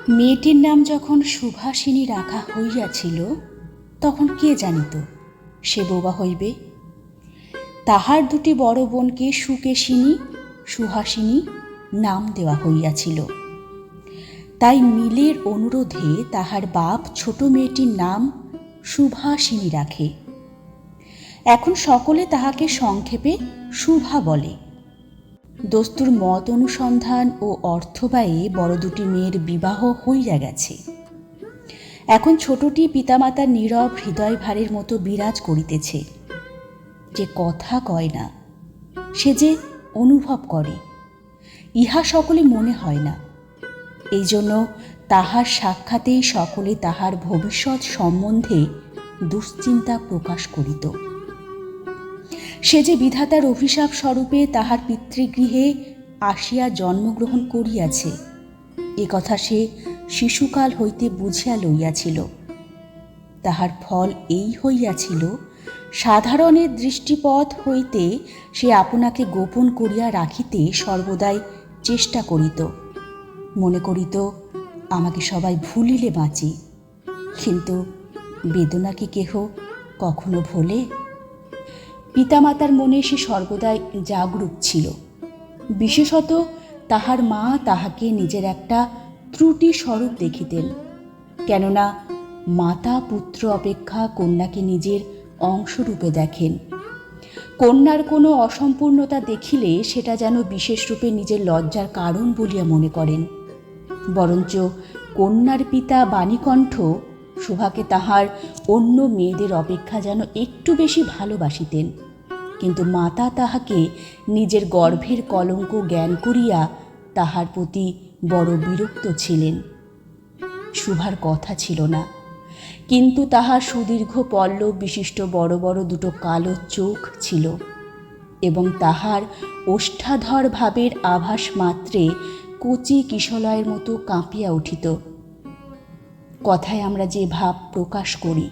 মেয়েটির নাম যখন সুভাষিনী রাখা হইয়াছিল, তখন কে জানিত সে বোবা হইবে। তাহার দুটি বড় বোনকে সুকেশিনী, সুহাসিনী নাম দেওয়া হইয়াছিল। তাই মিলের অনুরোধে তাহার বাপ ছোট মেয়েটির নাম সুভাষিনী রাখে। এখন সকলে তাহাকে সংক্ষেপে শুভা বলে। দস্তুর মত অনুসন্ধান ও অর্থব্যয়ে বড় দুটি মেয়ের বিবাহ হইয়া গেছে। এখন ছোটটি পিতামাতার নীরব হৃদয় ভারের মতো বিরাজ করিতেছে। যে কথা কয় না, সে যে অনুভব করে, ইহা সকলে মনে হয় না। এই জন্য তাহার সাক্ষাতেই সকলে তাহার ভবিষ্যৎ সম্বন্ধে দুশ্চিন্তা প্রকাশ করিত। সে যে বিধাতার অভিশাপ স্বরূপে তাহার পিতৃগৃহে আসিয়া জন্মগ্রহণ করিয়াছে, এ কথা সে শিশুকাল হইতে বুঝিয়া লইয়াছিল। তাহার ফল এই হইয়াছিল, সাধারণের দৃষ্টিপথ হইতে সে আপনাকে গোপন করিয়া রাখিতে সর্বদাই চেষ্টা করিত। মনে করিত, আমাকে সবাই ভুলিলে বাঁচি। কিন্তু বেদনা কি কেহ কখনো ভোলে? পিতামাতার মনে সে সর্বদাই জাগরূক ছিল। বিশেষত তাহার মা তাহাকে নিজের একটা ত্রুটি স্বরূপ দেখিতেন। কেননা মাতা পুত্র অপেক্ষা কন্যাকে নিজের অংশরূপে দেখেন। কন্যার কোনো অসম্পূর্ণতা দেখিলে সেটা যেন বিশেষরূপে নিজের লজ্জার কারণ বলিয়া মনে করেন। বরঞ্চ কন্যার পিতা বাণীকণ্ঠ শোভাকে তাহার অন্য মেয়েদের অপেক্ষা যেন একটু বেশি ভালোবাসিতেন। কিন্তু মাতা তাহাকে নিজের গর্ভের কলঙ্ক জ্ঞান করিয়া তাহার প্রতি বড় বিরক্ত ছিলেন। শুভার কথা ছিল না, কিন্তু তাহার সুদীর্ঘ পল্লব বিশিষ্ট বড় বড় দুটো কালো চোখ ছিল, এবং তাহার ওষ্ঠাধর ভাবের আভাস মাত্রে কচি কিশলয়ের মতো কাঁপিয়া উঠিত। কথায় আমরা যে ভাব প্রকাশ করি,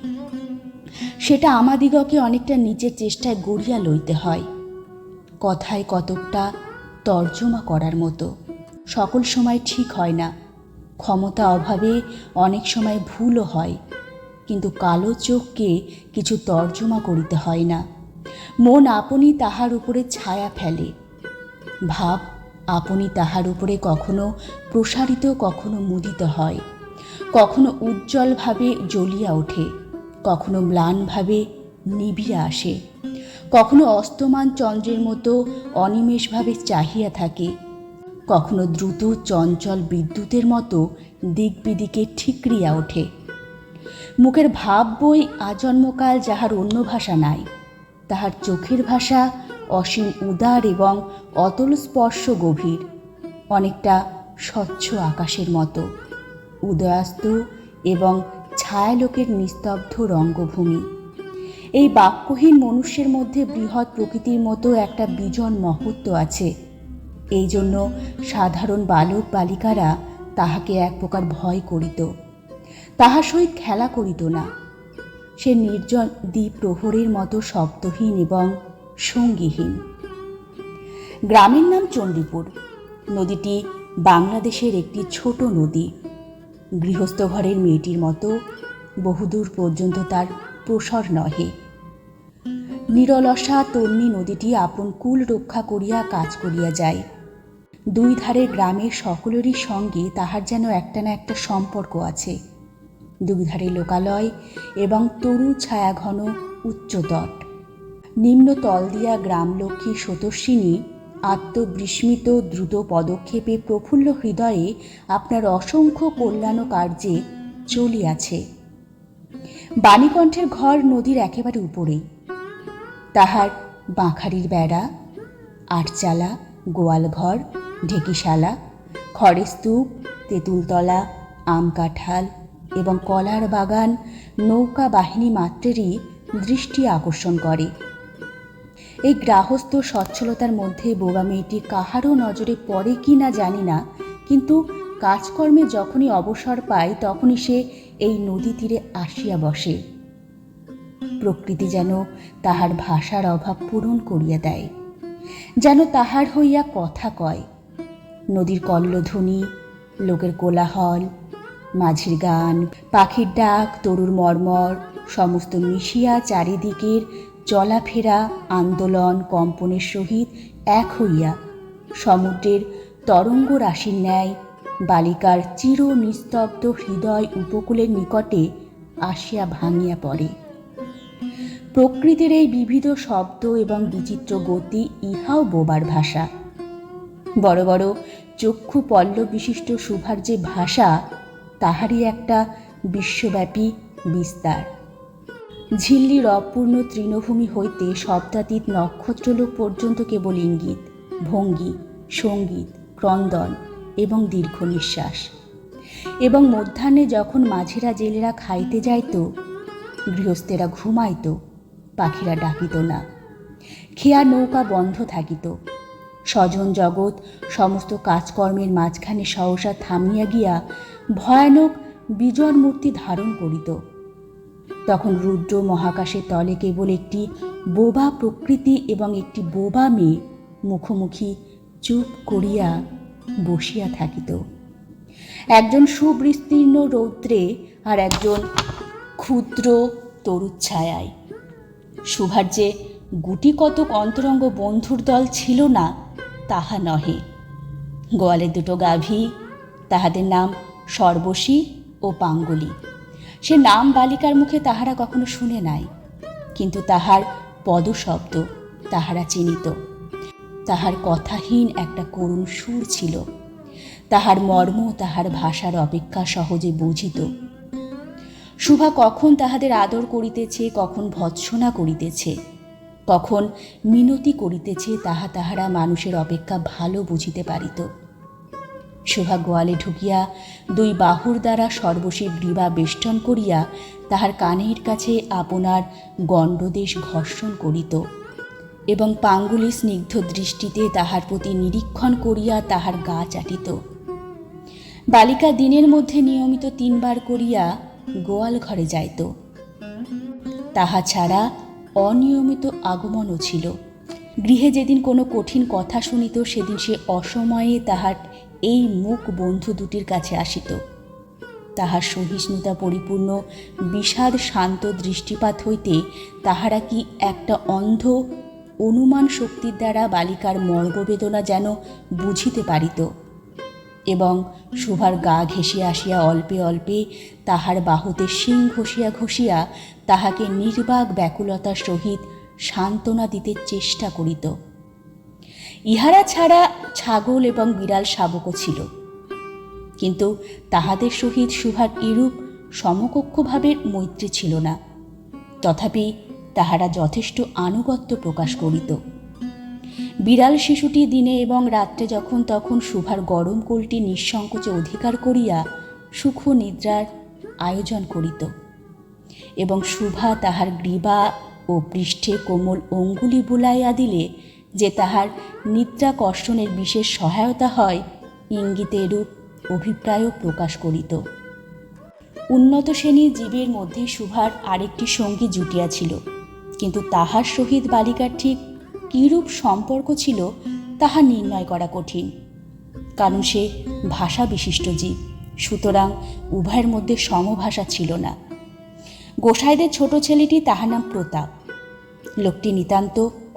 সেটা আমাদিগকে অনেকটা নিজের চেষ্টায় গড়িয়া লইতে হয়। কথায় কতকটা তর্জমা করার মতো, সকল সময় ঠিক হয় না। ক্ষমতা অভাবে অনেক সময় ভুলও হয়, কিন্তু কালো চোখকে কিছু তর্জমা করিতে হয় না। মন আপনি তাহার উপরে ছায়া ফেলে, ভাব আপনি তাহার উপরে কখনো প্রসারিত, কখনো মুদিত হয়, কখনো উজ্জ্বলভাবে জ্বলিয়া ওঠে, কখনো ম্লানভাবে নিভিয়া আসে, কখনো অস্তমান চন্দ্রের মতো অনিমেষভাবে চাহিয়া থাকে, কখনো দ্রুত চঞ্চল বিদ্যুতের মতো দিক বিদিকে ঠিকরিয়া ওঠে। মুখের ভাব বই আজন্মকাল যাহার অন্য ভাষা নাই, তাহার চোখের ভাষা অসীম উদার এবং অতল স্পর্শ গভীর, অনেকটা স্বচ্ছ আকাশের মতো, উদয়াস্ত এবং ছায়ালোকের নিস্তব্ধ রঙ্গভূমি। এই বাক্যহীন মনুষ্যের মধ্যে বৃহৎ প্রকৃতির মতো একটা বিজন মহত্ব আছে। এই জন্য সাধারণ বালক বালিকারা তাহাকে এক প্রকার ভয় করিত, তাহার সহিত খেলা করিত না। সে নির্জন দ্বীপ প্রহরের মতো শব্দহীন এবং সঙ্গীহীন। গ্রামের নাম চণ্ডীপুর। নদীটি বাংলাদেশের একটি ছোট নদী। গৃহস্থ ঘরের মেয়েটির মতো বহুদূর পর্যন্ত তার প্রসার নহে। নিরলসা তন্বী নদীটি আপন কুল রক্ষা করিয়া কাজ করিয়া যায়। দুই ধারের গ্রামের সকলেরই সঙ্গে তাহার যেন একটা না একটা সম্পর্ক আছে। দুই ধারে লোকালয় এবং তরু ছায়াঘন উচ্চতট। নিম্ন তল দিয়া গ্রামলক্ষ্মী স্রোতস্বিনী আত্মবিস্মিত দ্রুত পদক্ষেপে প্রফুল্ল হৃদয়ে আপনার অসংখ্য কল্যাণ কার্যে চলিয়াছে। বাণীকণ্ঠের ঘর নদীর একেবারে উপরেই। তাহার বাঁখারির বেড়া, আটচালা, গোয়ালঘর, ঢেকিশালা, খড়ের স্তূপ, তেঁতুলতলা, আম কাঁঠাল এবং কলার বাগান নৌকা বাহিনী মাত্রেরই দৃষ্টি আকর্ষণ করে। এই গৃহস্থ সচ্ছলতার মধ্যে বোবা মেয়েটি কাহারও নজরে পড়ে কি না জানি না, কিন্তু কাজকর্মে যখনই অবসর পায় তখনই সে এই নদী তীরে আসিয়া বসে। প্রকৃতি যেন তাহার ভাষার অভাব পূরণ করিয়া দেয়, যেন তাহার হইয়া কথা কয়। নদীর কল্লোধ্বনি, লোকের কোলাহল, মাঝির গান, পাখির ডাক, তরুর মর্মর সমস্ত মিশিয়া চারিদিকের চলাফেরা আন্দোলন কম্পনের সহিত এক হইয়া সমুদ্রের তরঙ্গ রাশির ন্যায় বালিকার চির নিস্তব্ধ হৃদয় উপকূলের নিকটে আসিয়া ভাঙিয়া পড়ে। প্রকৃতির এই বিবিধ শব্দ এবং বিচিত্র গতি ইহাও বোবার ভাষা। বড় বড় চক্ষু পল্লব বিশিষ্ট শুভার যে ভাষা, তাহারই একটা বিশ্বব্যাপী বিস্তার। ঝিল্লির অপূর্ণ তৃণভূমি হইতে শব্দাতীত নক্ষত্রলোক পর্যন্ত কেবল ইঙ্গিত, ভঙ্গি, সঙ্গীত, ক্রন্দন এবং দীর্ঘ নিঃশ্বাস। এবং মধ্যাহ্নে যখন মাঝিরা জেলেরা খাইতে যাইত, গৃহস্থেরা ঘুমাইত, পাখিরা ডাকিত না, খেয়া নৌকা বন্ধ থাকিত, স্বজন জগৎ সমস্ত কাজকর্মের মাঝখানে সহসা থামিয়া গিয়া ভয়ানক বিজড় মূর্তি ধারণ করিত, তখন রুদ্র মহাকাশের তলে কেবল একটি বোবা প্রকৃতি এবং একটি বোবা মেয়ে মুখোমুখি চুপ করিয়া বসিয়া থাকিত। একজন সুবিস্তীর্ণ রৌদ্রে আর একজন ক্ষুদ্র তরুচ্ছায়ায়। শুভার যে গুটি কতক অন্তরঙ্গ বন্ধুর দল ছিল না তাহা নহে। গোয়ালের দুটো গাভী, তাহাদের নাম সর্বশী ও পাঙ্গলি। সে নাম বালিকার মুখে তাহারা কখনো শুনে নাই, কিন্তু তাহার পদশব্দ তাহারা চিনিত। তাহার কথাহীন একটা করুণ সুর ছিল, তাহার মর্ম তাহার ভাষার অপেক্ষা সহজে বুঝিত। শুভা কখন তাহাদের আদর করিতেছে, কখন ভৎসনা করিতেছে, কখন মিনতি করিতেছে, তাহা তাহারা মানুষের অপেক্ষা ভালো বুঝিতে পারিত। শুভা গোয়ালে ঢুকিয়া দুই বাহুর দ্বারা সর্বশী গ্রীবা বেষ্টন করিয়া তাহার কানের কাছে আপনার গণ্ডদেশ ঘর্ষণ করিত এবং পাঙ্গুলি স্নিগ্ধ দৃষ্টিতে তাহার প্রতি নিরীক্ষণ করিয়া তাহার গা চাটিত। বালিকা দিনের মধ্যে নিয়মিত 3 বার করিয়া গোয়াল ঘরে যাইত। তাহা ছাড়া অনিয়মিত আগমনও ছিল। গৃহে যেদিন কোনো কঠিন কথা শুনিত, সেদিন সে অসময়ে তাহার এই মুখ বন্ধু দুটির কাছে আসিত। তাহার সহিষ্ণুতা পরিপূর্ণ বিষাদ শান্ত দৃষ্টিপাত হইতে তাহারা কি একটা অন্ধ অনুমান শক্তির দ্বারা বালিকার মর্মবেদনা যেন বুঝিতে পারিত এবং শুভার গা ঘেঁষিয়া আসিয়া অল্পে অল্পে তাহার বাহুতে শিং ঘষিয়া ঘষিয়া তাহাকে নির্বাক ব্যাকুলতার সহিত সান্ত্বনা দিতে চেষ্টা করিত। ইহারা ছাড়া ছাগল এবং বিড়াল শাবকও ছিল, কিন্তু তাহাদের সহিত শুভার এরূপ সমকক্ষভাবের মৈত্রী ছিল না। তথাপি তাহারা যথেষ্ট আনুগত্য প্রকাশ করিত। বিড়াল শিশুটি দিনে এবং রাত্রে যখন তখন শুভার গরম কোলটি নিঃসংকোচে অধিকার করিয়া সুখ নিদ্রার আয়োজন করিত এবং শুভা তাহার গ্রীবা ও পৃষ্ঠে কোমল অঙ্গুলি বুলাইয়া দিলে যে তাহার নিদ্রা কর্ষণের বিশেষ সহায়তা হয়, ইঙ্গিতে এরূপ অভিপ্রায়ও প্রকাশ করিত। উন্নত শ্রেণীর জীবের মধ্যে শুভার আরেকটি সঙ্গী জুটিয়াছিল, কিন্তু তাহার সহিত বালিকার ঠিক কিরূপ সম্পর্ক ছিল তাহা নির্ণয় করা কঠিন, কারণ সে ভাষা বিশিষ্ট জীব, সুতরাং উভয়ের মধ্যে সমভাষা ছিল না। গোসাইদের ছোট ছেলেটি, তাহার নাম প্রতাপ। লোকটি নিতান্ত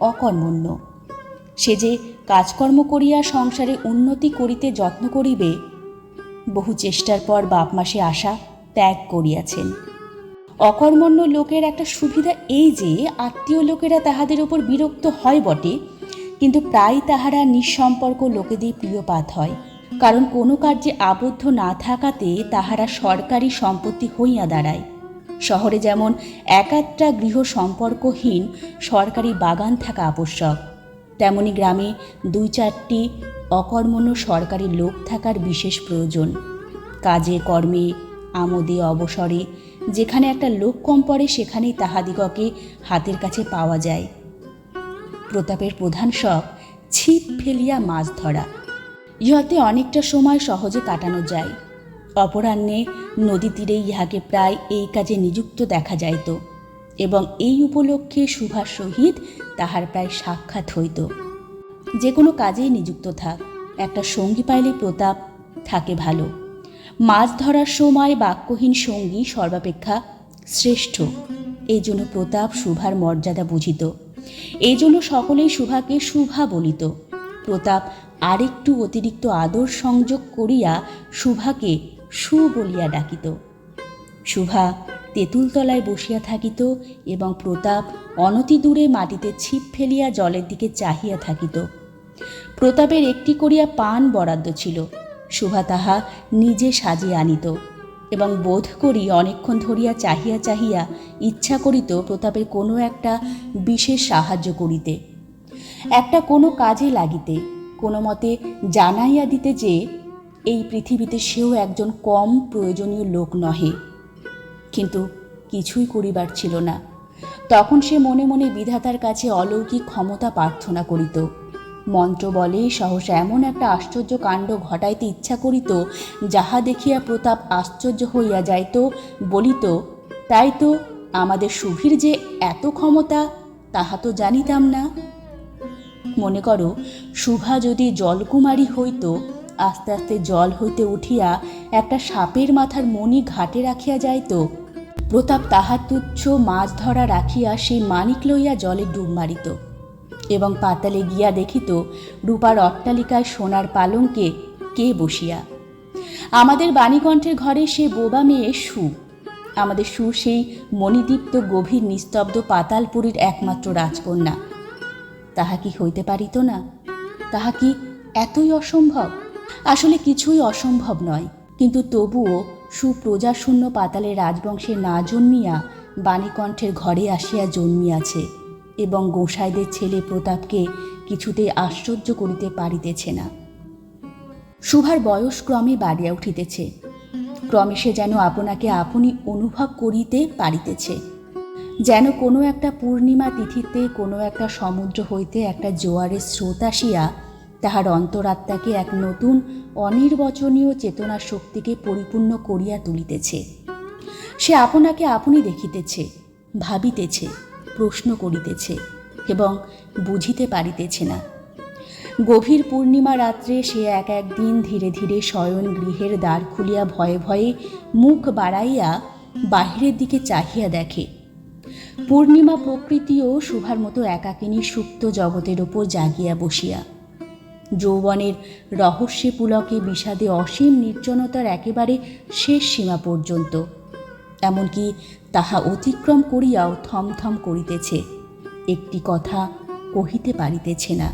অকর্মণ্য। সে যে কাজকর্ম করিয়া সংসারে উন্নতি করিতে যত্ন করিবে, বহু চেষ্টার পর বাপমাসে আশা ত্যাগ করিয়াছেন। অকর্মণ্য লোকের একটা সুবিধা এই যে আত্মীয় লোকেরা তাহাদের ওপর বিরক্ত হয় বটে, কিন্তু প্রায় তাহারা নিঃসম্পর্ক লোকেদের প্রিয়পাত হয়, কারণ কোনো কার্যে আবদ্ধ না থাকাতে তাহারা সরকারি সম্পত্তি হইয়া দাঁড়ায়। শহরে যেমন একাত্রা গৃহ সম্পর্কহীন সরকারি বাগান থাকা আবশ্যক, তেমনি গ্রামে 2-4টি অকর্মণ্য সরকারি লোক থাকার বিশেষ প্রয়োজন। কাজে কর্মে আমোদে অবসরে যেখানে একটা লোক কম পড়ে, সেখানেই তাহাদিগকে হাতের কাছে পাওয়া যায়। প্রতাপের প্রধান শখ ছিপ ফেলিয়া মাছ ধরা। ইহাতে অনেকটা সময় সহজে কাটানো যায়। অপরাহ্নে নদী তীরে ইহাকে প্রায় এই কাজে নিযুক্ত দেখা যাইত এবং এই উপলক্ষে শুভার সহিত তাহার প্রায় সাক্ষাৎ হইত। যে কোনো কাজেই নিযুক্ত থাক, একটা সঙ্গী পাইলে প্রতাপ থাকে ভালো। মাছ ধরার সময় বাক্যহীন সঙ্গী সর্বাপেক্ষা শ্রেষ্ঠ। এই জন্য প্রতাপ শুভার মর্যাদা বুঝিত। এই জন্য সকলেই শুভাকে শুভা বলিত। প্রতাপ আরেকটু অতিরিক্ত আদর সংযোগ করিয়া শুভাকে সু বলিয়া ডাকিত। শুভা তেঁতুলতলায় বসিয়া থাকিত এবং প্রতাপ অনতি দূরে মাটিতে ছিপ ফেলিয়া জলের দিকে চাহিয়া থাকিত। প্রতাপের একটি করিয়া পান বরাদ্দ ছিল। শুভা তাহা নিজে সাজিয়া আনিত এবং বোধ করি অনেকক্ষণ ধরিয়া চাহিয়া চাহিয়া ইচ্ছা করিত প্রতাপের কোনো একটা বিশেষ সাহায্য করিতে, একটা কোনো কাজে লাগিতে, কোনো মতে জানাইয়া দিতে যে এই পৃথিবীতে সেও একজন কম প্রয়োজনীয় লোক নহে। কিন্তু কিছুই করিবার ছিল না। তখন সে মনে মনে বিধাতার কাছে অলৌকিক ক্ষমতা প্রার্থনা করিত। মন্ত্র বলে সহসা এমন একটা আশ্চর্য কাণ্ড ঘটাইতে ইচ্ছা করিত, যাহা দেখিয়া প্রতাপ আশ্চর্য হইয়া যাইত, বলিত, তাই তো আমাদের শুভির যে এত ক্ষমতা, তাহা তো জানিতাম না। মনে করো, শুভা যদি জলকুমারী হইত, আস্তে আস্তে জল হইতে উঠিয়া একটা সাপের মাথার মণি ঘাটে রাখিয়া যাইত। প্রতাপ তাহার তুচ্ছ মাছ ধরা রাখিয়া সেই মানিক লইয়া জলে ডুব মারিত এবং পাতালে গিয়া দেখিত রূপার অট্টালিকায় সোনার পালঙ্কে কে বসিয়া। আমাদের বাণীকণ্ঠের ঘরে সে বোবা মেয়ে সু। আমাদের সু সেই মণিদীপ্ত গভীর নিস্তব্ধ পাতালপুরীর একমাত্র রাজকন্যা। তাহা কি হইতে পারিত না? তাহা কি এতই অসম্ভব? আসলে কিছুই অসম্ভব নয়, কিন্তু তবুও সুপ্রজাশূন্য পাতালের রাজবংশে না জন্মিয়া বাণীকণ্ঠের ঘরে আসিয়া জন্মিয়াছে এবং গোসাইদের ছেলে প্রতাপকে কিছুতেই আশ্চর্য করিতে পারিতেছে না। শুভার বয়স ক্রমে বাড়িয়া উঠিতেছে। ক্রমে সে যেন আপনাকে আপনি অনুভব করিতে পারিতেছে, যেন কোনো একটা পূর্ণিমা তিথিতে কোনো একটা সমুদ্র হইতে একটা জোয়ারের স্রোত আসিয়া তাহার অন্তরাত্মাকে এক নতুন অনির্বচনীয় চেতনার শক্তিকে পরিপূর্ণ করিয়া তুলিতেছে। সে আপনাকে আপনি দেখিতেছে, ভাবিতেছে, প্রশ্ন করিতেছে এবং বুঝিতে পারিতেছে না। গভীর পূর্ণিমা রাত্রে সে এক একদিন ধীরে ধীরে শয়ন গৃহের দ্বার খুলিয়া ভয়ে ভয়ে মুখ বাড়াইয়া বাহিরের দিকে চাহিয়া দেখে। পূর্ণিমা প্রকৃতিও শুভার মতো একাকিনী সুপ্ত জগতের ওপর জাগিয়া বসিয়া, যৌবনের রহস্যে পুলকে বিষাদে অসীম নির্জনতার একেবারে শেষ সীমা পর্যন্ত, এমনকি তাহা অতিক্রম করিয়াও থমথম করিতেছে, একটি কথা কহিতে পারিতেছে না।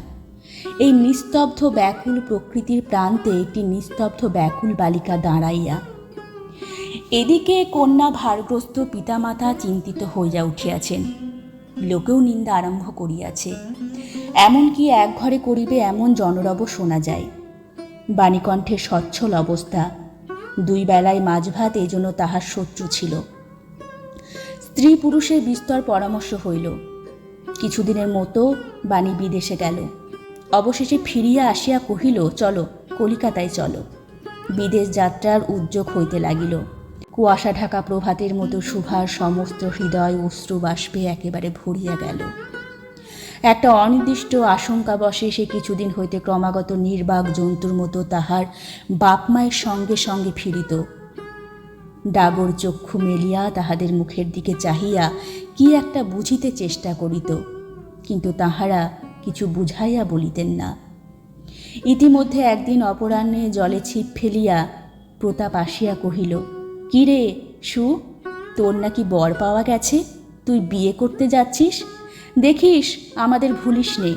এই নিস্তব্ধ ব্যাকুল প্রকৃতির প্রান্তে একটি নিস্তব্ধ ব্যাকুল বালিকা দাঁড়াইয়া। এদিকে কন্যা ভারগ্রস্ত পিতামাতা চিন্তিত হইয়া উঠিয়াছেন। লোকেও নিন্দা আরম্ভ করিয়াছে। এমনকি এক ঘরে করিবে এমন জনরব শোনা যায়। বাণীকণ্ঠের সচ্ছল অবস্থা, দুই বেলায় মাছ ভাত এজন্য তাহার শত্রু ছিল। স্ত্রী পুরুষের বিস্তর পরামর্শ হইল। কিছুদিনের মতো বাণী বিদেশে গেল। অবশেষে ফিরিয়া আসিয়া কহিল, চলো কলিকাতায় চলো। বিদেশ যাত্রার উদ্যোগ হইতে লাগিল। কুয়াশা ঢাকা প্রভাতের মতো শুভার সমস্ত হৃদয় অশ্রু বাষ্পে একেবারে ভরিয়া গেল। একটা অনির্দিষ্ট আশঙ্কাবশে সে কিছুদিন হইতে ক্রমাগত নির্বাক জন্তুর মতো তাহার বাপ মায়ের সঙ্গে সঙ্গে ফিরিত। ডাগর চক্ষু মেলিয়া তাহাদের মুখের দিকে চাহিয়া কি একটা বুঝিতে চেষ্টা করিত, কিন্তু তাহারা কিছু বুঝাইয়া বলিতেন না। ইতিমধ্যে একদিন অপরাহ্নে জলে ছিপ ফেলিয়া প্রতাপ আসিয়া কহিল, কি রে সু, তোর নাকি বর পাওয়া গেছে, তুই বিয়ে করতে যাচ্ছিস, দেখিস আমাদের ভুলিস নে,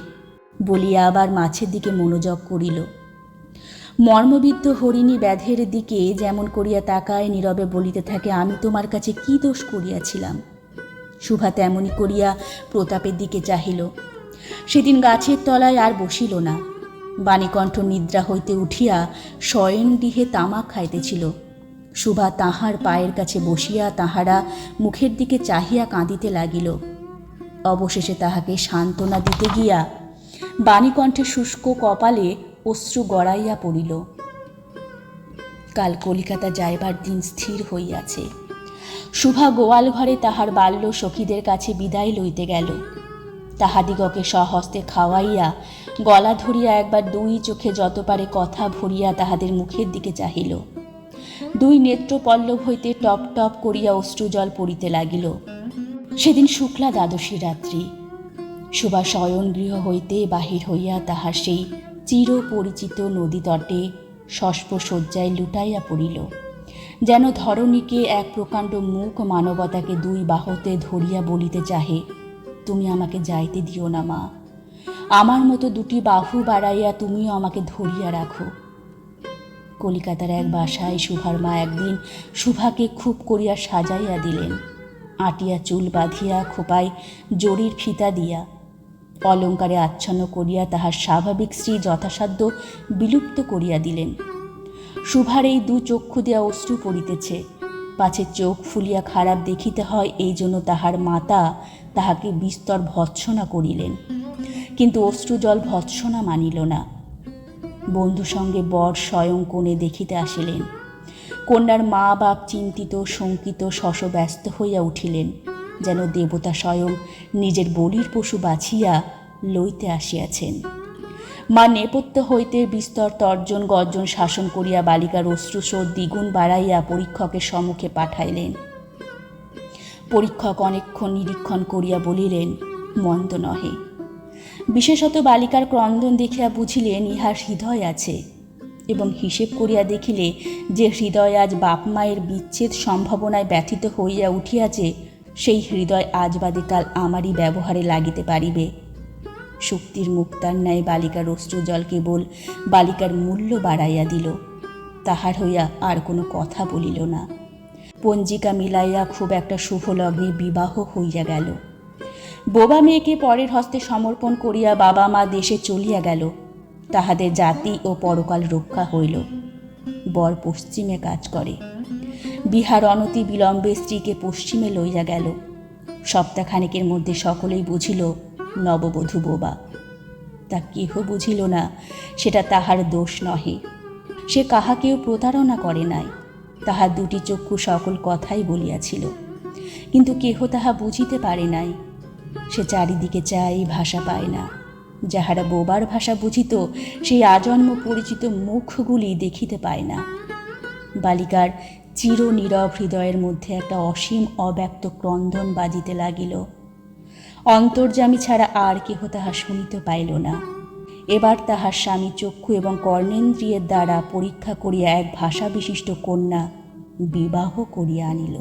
বলিয়া আবার মাছের দিকে মনোযোগ করিল। মর্মবিদ্ধ হরিণী ব্যাধের দিকে যেমন করিয়া তাকায় নীরবে বলিতে থাকে, আমি তোমার কাছে কি দোষ করিয়াছিলাম। শুভা তেমনি করিয়া প্রতাপের দিকে চাহিল। সেদিন গাছের তলায় আর বসিল না। বাণীকণ্ঠ নিদ্রা হইতে উঠিয়া শয়ন গৃহে তামাক খাইতেছিল। শুভা তাহার পায়ের কাছে বসিয়া তাহারা মুখের দিকে চাহিয়া কাঁদিতে লাগিল। অবশেষে তাহাকে সান্ত্বনা দিতে গিয়া বাণীকণ্ঠের শুষ্ক কপালে অশ্রু গড়াইয়া পড়িল। কাল কলিকাতা যাইবার দিন স্থির হইয়াছে। শুভা গোয়াল ঘরে তাহার বাল্য সখীদের কাছে বিদায় লইতে গেল। তাহাদিগকে স্বহস্তে খাওয়াইয়া গলা ধরিয়া একবার দুই চোখে যত পারে কথা ভরিয়া তাহাদের মুখের দিকে চাহিল। দুই নেত্রপল্লব হইতে টপ টপ করিয়া অশ্রুজল পড়িতে লাগিল। সেদিন শুক্লা দ্বাদশী রাত্রি। সুভা শয়নগৃহ হইতে বাহির হইয়া তাহার সেই চিরপরিচিত নদী তটে শস্প শয্যায় লুটাইয়া পড়িল, যেন ধরণীকে এক প্রকাণ্ড মুখ মানবতাকে দুই বাহুতে ধরিয়া বলিতে চাহে, তুমি আমাকে যাইতে দিও না মা, আমার মতো দুটি বাহু বাড়াইয়া তুমিও আমাকে ধরিয়া রাখো। কলিকাতার এক বাসায় সুভার মা একদিন সুভাকে খুব করিয়া সাজাইয়া দিলেন, আটিয়া চুল বাঁধিয়া খোপায় জরির ফিতা দিয়া অলঙ্কারে আচ্ছন্ন করিয়া তাহার স্বাভাবিক শ্রী যথাসাধ্য বিলুপ্ত করিয়া দিলেন। সুভার এই দু চক্ষু দিয়া অশ্রু পড়িতেছে, পাছে চোখ ফুলিয়া খারাপ দেখিতে হয় এই জন্য তাহার মাতা তাহাকে বিস্তর ভৎসনা করিলেন, কিন্তু অশ্রুজল ভৎসনা মানিল না। বন্ধু সঙ্গে বর স্বয়ং কোণে দেখিতে আসিলেন। কন্যার মা বাপ চিন্তিত শঙ্কিত শশব্যস্ত হইয়া উঠিলেন, যেন দেবতা স্বয়ং নিজের বলির পশু বাছিয়া লইতে আসিয়াছেন। মা নেপথ্য হইতে বিস্তর তর্জন গর্জন শাসন করিয়া বালিকার অশ্রুস্রোত দ্বিগুণ বাড়াইয়া পরীক্ষকের সম্মুখে পাঠাইলেন। পরীক্ষক অনেকক্ষণ নিরীক্ষণ করিয়া বলিলেন, মন্দ নহে। বিশেষত বালিকার ক্রন্দন দেখিয়া বুঝিলেন ইহার হৃদয় আছে, এবং হিসেব করিয়া দেখিলে যে হৃদয় আজ বাপ মায়ের বিচ্ছেদ সম্ভাবনায় ব্যথিত হইয়া উঠিয়াছে, সেই হৃদয় আজ বাদে কাল আমারই ব্যবহারে লাগিতে পারিবে। শক্তির মুক্তার ন্যায় বালিকার অশ্রুজল কেবল বালিকার মূল্য বাড়াইয়া দিল, তাহার হইয়া আর কোনো কথা বলিল না। পঞ্জিকা মিলাইয়া খুব একটা শুভ লগ্নে বিবাহ হইয়া গেল। বোবা মেয়েকে পরের হস্তে সমর্পণ করিয়া বাবা মা দেশে চলিয়া গেল। তাহাদের জাতি ও পরকাল রক্ষা হইল। বর পশ্চিমে কাজ করে। বিহার অনতি বিলম্বে স্ত্রীকে পশ্চিমে লইয়া গেল। সপ্তাহখানেকের মধ্যে সকলেই বুঝিল নববধূ বোবা। তা কেহ বুঝিল না সেটা তাহার দোষ নহে। সে কাহাকেও প্রতারণা করে নাই। তাহার দুটি চক্ষু সকল কথাই বলিয়াছিল, কিন্তু কেহ তাহা বুঝিতে পারে নাই। সে চারিদিকে চাই, ভাষা পায় না। যাহারা বোবার ভাষা বুঝিত সেই আজন্ম পরিচিত মুখগুলি দেখিতে পায় না। বালিকার চির নীরব হৃদয়ের মধ্যে একটা অসীম অব্যক্ত ক্রন্দন বাজিতে লাগিল। অন্তর্যামী ছাড়া আর কেহ তাহা শুনিতে পাইল না। এবার তাহার স্বামী চক্ষু এবং কর্ণেন্দ্রিয়ের দ্বারা পরীক্ষা করিয়া এক ভাষা বিশিষ্ট কন্যা বিবাহ করিয়া আনিল।